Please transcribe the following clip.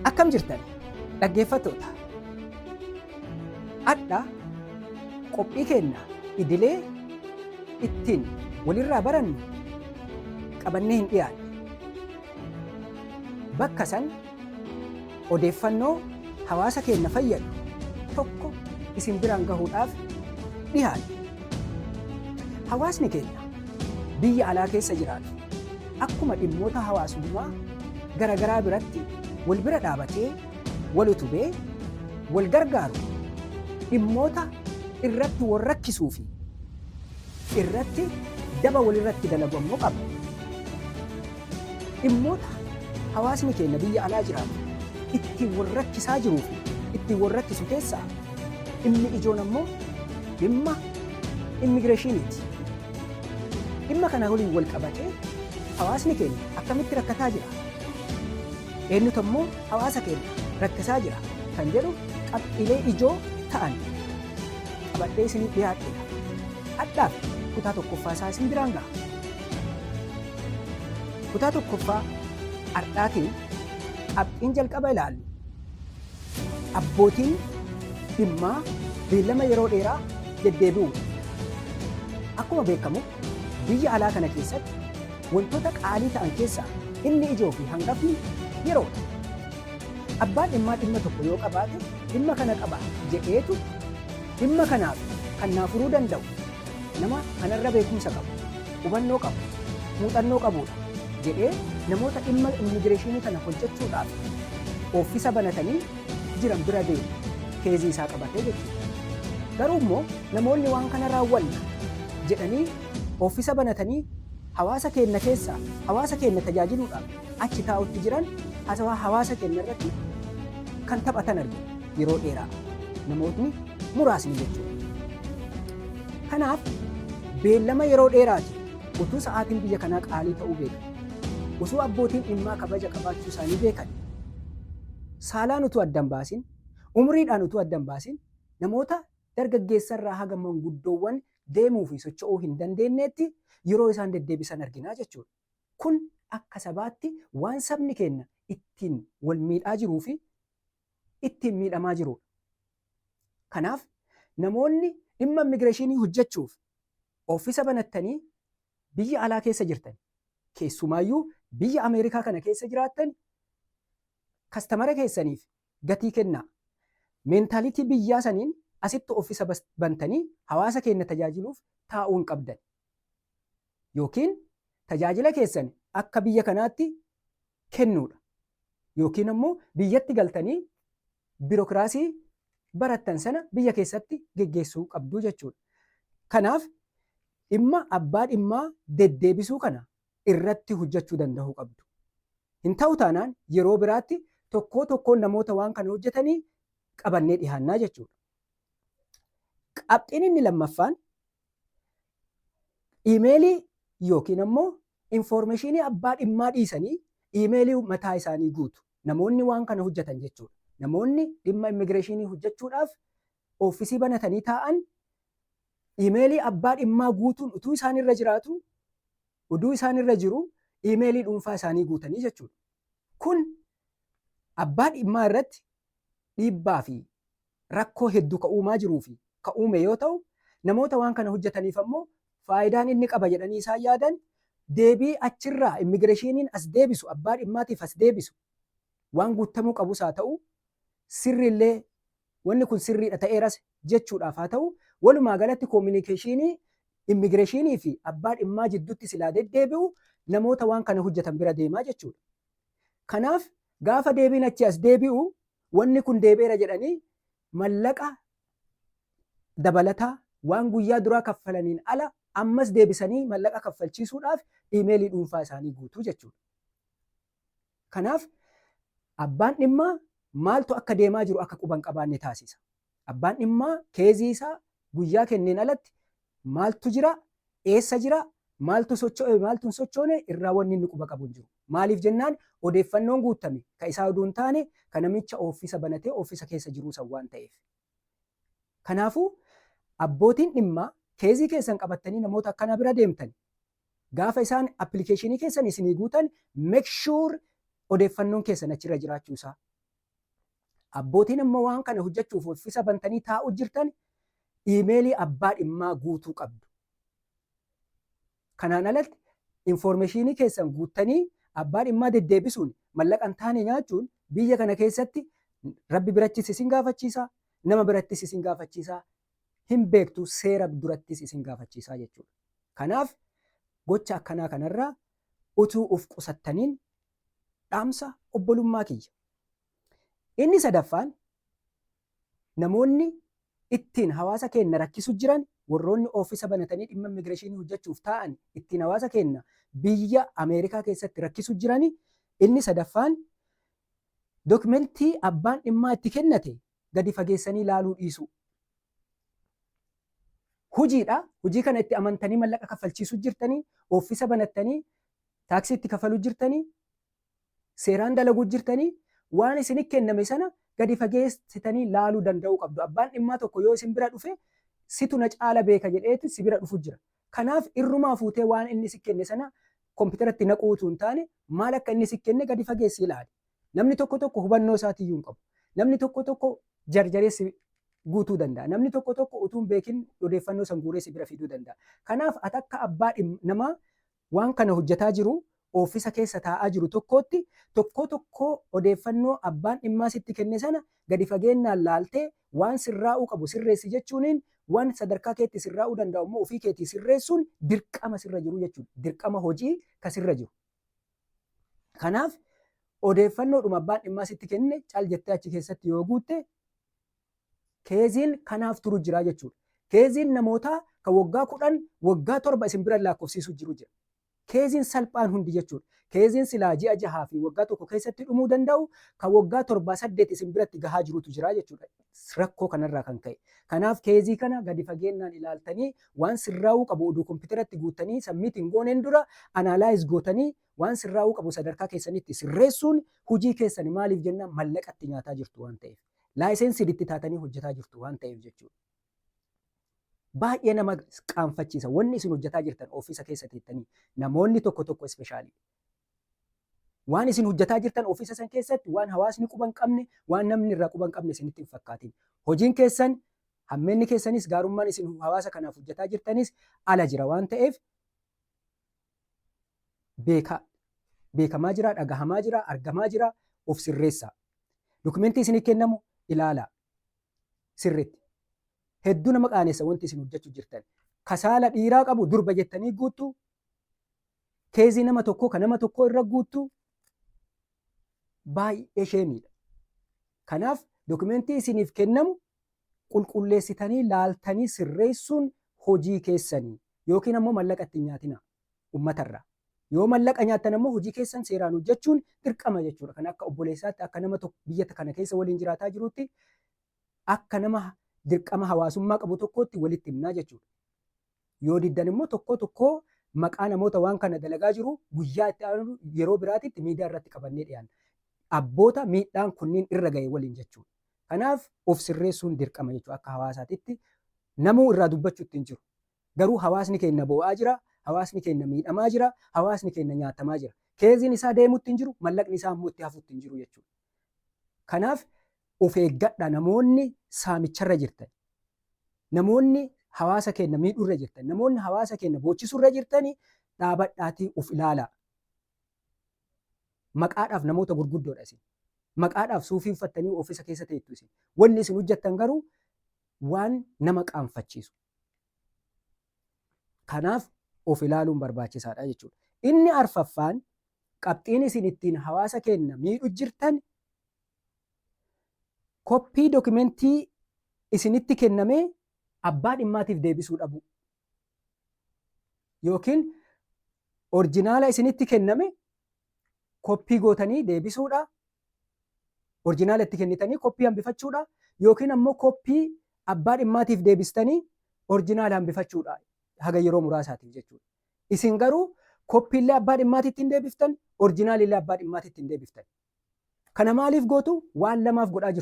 Akkam jirtan dhaggeeffattoota. Adda qophii keenya idilee ittiin walirraa barannu qabannee hin dhiyaanne. Bakka san odeeffannoo hawaasa keenya fayyadu tokko isin biraan gahuudhaaf dhiyaanne. Hawaasni keenya biyya alaa keessa jiraatu akkuma dhimmoota hawaasummaa garaagaraa biratti wal bira dhaabatee, wal utubee, wal gargaaru dhimmoota irratti wal rakkisuu fi irratti daba walirratti dalagu ammoo qaba. Dhimmoota hawaasni keenya biyya alaa jiraatu ittiin wal rakkisaa jiruu fi ittiin wal rakkisu keessaa dhimmi ijoon ammoo dhimma immigireeshiniiti. Dhimma kana waliin wal qabatee hawaasni keenya akkamitti rakkataa jira? Eenyutu ammoo hawaasa keenya rakkisaa jira kan jedhu qabxiilee ijoo ta'an qabadhee isiniif dhiyaadheera. Addaaf kutaa tokkoffaa isaa isin biraan ga'a. Kutaa tokkoffaa ardhaatiin qabxiin jalqaba ilaallu abbootiin dhimmaa beellama yeroo dheeraa deddeebi'u. Akkuma beekamu biyya alaa kana keessatti wantoota qaalii ta'an keessaa inni ijoo fi hangafni yeroodha. Abbaan dhimmaa dhimma tokko yoo qabaate dhimma kana qaba jedheetu dhimma kanaaf kan naa furuu danda'u nama kanarra beekumsa qabu, hubannoo qabu, muuxannoo qabudha jedhee namoota dhimma immigireeshinii kana hojjechuudhaaf oofisa banatanii jiran bira deemu keezii isaa qabatee jechuudha. Garuu immoo namoonni waan kana raawwanna jedhanii oofisa banatanii hawaasa keenya keessaa hawaasa keenya tajaajiluudhaaf achi taa'utti jiran hawaasa keenya irratti kan taphatan argina yeroo dheeraa namootni muraasni jechuudha. Kanaaf beellama yeroo dheeraati utuu sa'aatiin biyya kanaa qaalii ta'uu beekan, utuu abbootiin dhimmaa kabaja qabaachuu isaanii beekan, saalaan utuu addan baasin, umriidhaan utuu addan baasin namoota dargaggeessarraa haga manguddoowwan deemuu fi socho'uu hin dandeenyeetti yeroo isaan deddeebisan arginaa jechuudha. Kun akka sabaatti waan sabni keenya ittiin wal miidhaa jiruu fi ittiin miidhamaa jirudha. Kanaaf namoonni dhimma immigireeshinii hojjechuuf oofisa banattanii biyya alaa keessa jirtan, keessumaayyuu biyya Ameerikaa kana keessa jiraattan kastamara keessaniif gatii kennaa. Meentaalitii biyyaa saniin asitti oofisa bantanii hawaasa keenya tajaajiluuf taa'uu hin qabdan. Yookiin tajaajila keessan akka biyya kanaatti kennuudha. Yookiin ammoo biyyatti galtanii biirokiraasii barattan sana biyya keessatti geggeessuu qabduu jechuudha. Kanaaf dhimma abbaa dhimmaa deddeebisuu kana irratti hojjechuu danda'uu qabdu. Hin ta'u taanaan yeroo biraatti tokkoon namoota waan kana hojjetanii qabannee dhiyaannaa jechuudha. Qabxiin inni lammaffaan iimeelii yookiin ammoo infoormeeshinii abbaa dhimmaa dhiisanii iimeelii mataa isaanii guutu. Namoonni waan kana hojjetan jechuudha. Namoonni dhimma immigireeshinii hojjechuudhaaf oofisii banatanii taa'an iimeelii abbaa dhimmaa guutuun utuu isaanirra jiraatu, utuu isaanirra jiru iimeelii dhuunfaa isaanii guutanii jechuudha. Kun abbaa dhimmaa irratti dhiibbaa fi rakkoo hedduu ka uumaa jiruu fi ka uume yoo ta'u, namoota waan kana hojjetaniif ammoo faayidaan inni qaba jedhanii isaan yaadan deebii achirraa immigireeshiniin as deebisu abbaa dhimmaatiif as deebisu waan guutamuu qabus haa ta'u, sirriillee wanni kun sirriidha ta'eeras jechuudhaaf haa ta'u, walumaa galatti koominikeeshinii immigireeshinii fi abbaa dhimmaa jidduutti silaa deddeebi'u namoota waan kana hojjetan bira deemaa jechuudha. Kanaaf gaafa deebiin achi as deebi'u wanni kun deebi'eera jedhanii mallaqa dabalataa waan guyyaa duraa kaffalaniin ala ammas deebisanii mallaqa kaffalchiisuudhaaf iimeelii dhuunfaa isaanii guutuu jechuudha. Kanaaf abbaan dhimmaa maaltu akka deemaa jiru akka quban qabaanne taasisa. Abbaan dhimmaa keezii isaa guyyaa kenneen alatti maaltu jira, eessa jira, maaltu socho'e, maaltu hin sochoone irraa wanni inni quba qabu hin jiru. Maaliif jennaan odeeffannoon guutame ka isaa oduu hin taane ka namicha oofisa banatee oofisa keessa jiruu san waan ta'eef. Kanaafuu abbootiin dhimmaa keezii keessan qabattanii namoota akkana bira deemtan gaafa isaan appilikeeshinii keessan isinii guutan make sure odeeffannoon keessan achirra jiraachuu isaa Abbootiin immoo waan kana hojjechuuf ofiisa bantanii taa'u jirtan iimeelii abbaa dhimmaa guutuu qabdu. Kanaan alatti infoormeeshinii keessan guuttanii abbaa dhimmaa deddeebisuun mallaqa hin taane nyaachuun biyya kana keessatti rabbi birattis isin gaafachiisa, nama birattis isin gaafachiisa, hin beektu seera durattis isin gaafachiisa jechuudha. Kanaaf gocha akkanaa kanarraa utuu of qusattaniin dhaamsa obbolummaa kiyya. Inni sadaffaan namoonni ittiin hawaasa keenya rakkisu jiran warroonni oofisa banatanii dhimma immigireeshinii hojjechuuf taa'an ittiin hawaasa keenya biyya Ameerikaa keessatti rakkisu jirani. Inni sadaffaan dookumentii abbaan dhimmaa itti kennate gadi fageessanii ilaaluu dhiisu. Hojiidha. Hojii kana itti amantanii mallaqa kaffalchiisu jirtanii, oofisa banattanii, taaksii itti kafaluu jirtanii, seeraan dalaguu jirtanii, waan isin kenname sana gadi fageessitanii ilaaluu danda'uu qabdu. Abbaan dhimmaa tokko yoo isin bira dhufe situ na caala beeka jedheeti si bira dhufu jira. Kanaaf irrumaa fuutee waan inni si kenne sana kompiitaratti naquu utuu hin taane maal akka inni si kenne gadi fageessi ilaali. Namni tokko hubannoo isaatiiyyuu hin qabu. Namni tokko jarjareessi guutuu danda'a. Namni tokko utuu hin beekin odeeffannoo san guuree si bira fiduu danda'a. Kanaaf ati akka abbaa namaa waan kana hojjetaa jiru oofisa keessa taa'aa jiru tokkotti tokko odeeffannoo abbaan dhimmaa sitti kenne sana gadi fageenyaan laaltee waan sirraa'uu qabu sirreessi jechuuniin waan sadarkaa keetti sirraa'uu danda'u immoo ofii keetii sirreessuun dirqama sirra jiru jechuudha. Dirqama hojii ka sirra jiru. Kanaaf odeeffannoodhuma abbaan dhimmaa sitti kenne caal jettee achi keessatti yoo guutte keeziin kanaaf turu jira jechuudha. Keeziin namootaa kan waggaa 10 waggaa 7 isin bira lakkoofsiisu jiru jira. Keeziin salphaan hundi jechuudha. Keeziin silaa ji'a 6 fi waggaa 1 keessatti dhumuu danda'u kan waggaa 7-8 isin biratti gahaa jirutu jira jechuudha. Rakkoo kanarraa kan ka'e. Kanaaf keezii kana gadi fageenyaan ilaaltanii waan sirraa'uu qabu oduu kompiitaratti guuttanii sammiitiin gooneen dura analaayiz gootanii waan sirraa'uu qabu sadarkaa keessanitti sirreessuun hojii keessan maaliif jennaan mallaqatti nyaataa jirtu waan ta'eef. Laayisensii itti taatanii hojjetaa jirtu waan ta'eef jechuudha. Baay'ee nama qaanfachiisa wanni isin hojjetaa jirtan oofisa keessa teettanii namoonni tokko ispeeshaalii. Waan isin hojjetaa jirtan oofisa san keessatti waan hawaasni quba hin qabne waan namni irraa quba hin qabne isinitti hin fakkaatin. Hojiin keessan hammeenni keessanis gaarummaan isin hawaasa kanaaf hojjetaa jirtanis ala jira waan ta'eef beekamaa jira, dhagahamaa jira, argamaa jira, of sirreessaa. Dokumentii isinii kennamu ilaalaa sirriitti. Hedduu nama qaanessa wanti isin hojjechuu jirtan. Kasaala dhiiraa qabu durba jettanii guuttu. Keezii nama tokkoo kan nama tokkoo irra guuttu. Baay'ee sheemiidha. Kanaaf dokumentii isiniif kennamu qulqulleessitanii laaltanii sirreessuun hojii keessanii yookiin ammoo mallaqa ittiin nyaatina uummatarraa. Yoo mallaqa nyaattan ammoo hojii keessan seeraan hojjechuun dirqama jechuudha. Kan akka obboleessaatti akka nama tokko biyya kana keessa waliin jiraataa jirutti akka nama dirqama hawaasummaa qabu tokkotti walitti himnaa jechuudha. Yoo diddan immoo tokko maqaa namoota waan kana dalagaa jiru guyyaa itti aanu yeroo biraatitti miidiyaa irratti qabannee dhiyaanna. Abboota miidhaan kunniin irra ga'e waliin jechuudha. Kanaaf of sirreessuun dirqama jechuudha akka hawaasaatitti namuu irraa dubbachuutti hin jiru. Garuu hawaasni keenya boo'aa jira, hawaasni keenya miidhamaa jira, hawaasni keenya nyaatamaa jira. Keeziin isaa deemuutti hin jiru, mallaqni isaa immoo itti hafuutti hin jiru jechuudha. Kanaaf of eeggadha namoonni saamicharra jirtan, namoonni hawaasa keenya miidhurra jirtan, namoonni hawaasa keenya boochisurra jirtanii dhaabadhaatii of ilaalaa. Maqaadhaaf namoota gurguddoodha isin. Maqaadhaaf suufii uffattanii oofisa keessa teettu isin. Wanni isin hojjettan garuu waan nama qaanfachiisu. Kanaaf of ilaaluun barbaachisaadha jechuudha. Inni arfaffaan qabxiin isin ittiin hawaasa keenya miidhu jirtan koppii dokumentii isinitti kennamee abbaa dhimmaatiif deebisuu dhabu. Yookiin orjinaala isinitti kenname koppii gootanii deebisuudha. Orjinaala itti kennitanii koppii hambifachuudha. Yookiin ammoo koppii abbaa dhimmaatiif deebistanii orjinaala hambifachuudha. Haga yeroo muraasaatiif jechuudha. Isin garuu koppiillee abbaa dhimmaatiitti hin deebiftan, orjinaalillee abbaa dhimmaatiitti hin deebiftan. Kana maaliif gootu? Waan lamaaf godhaa jirtu.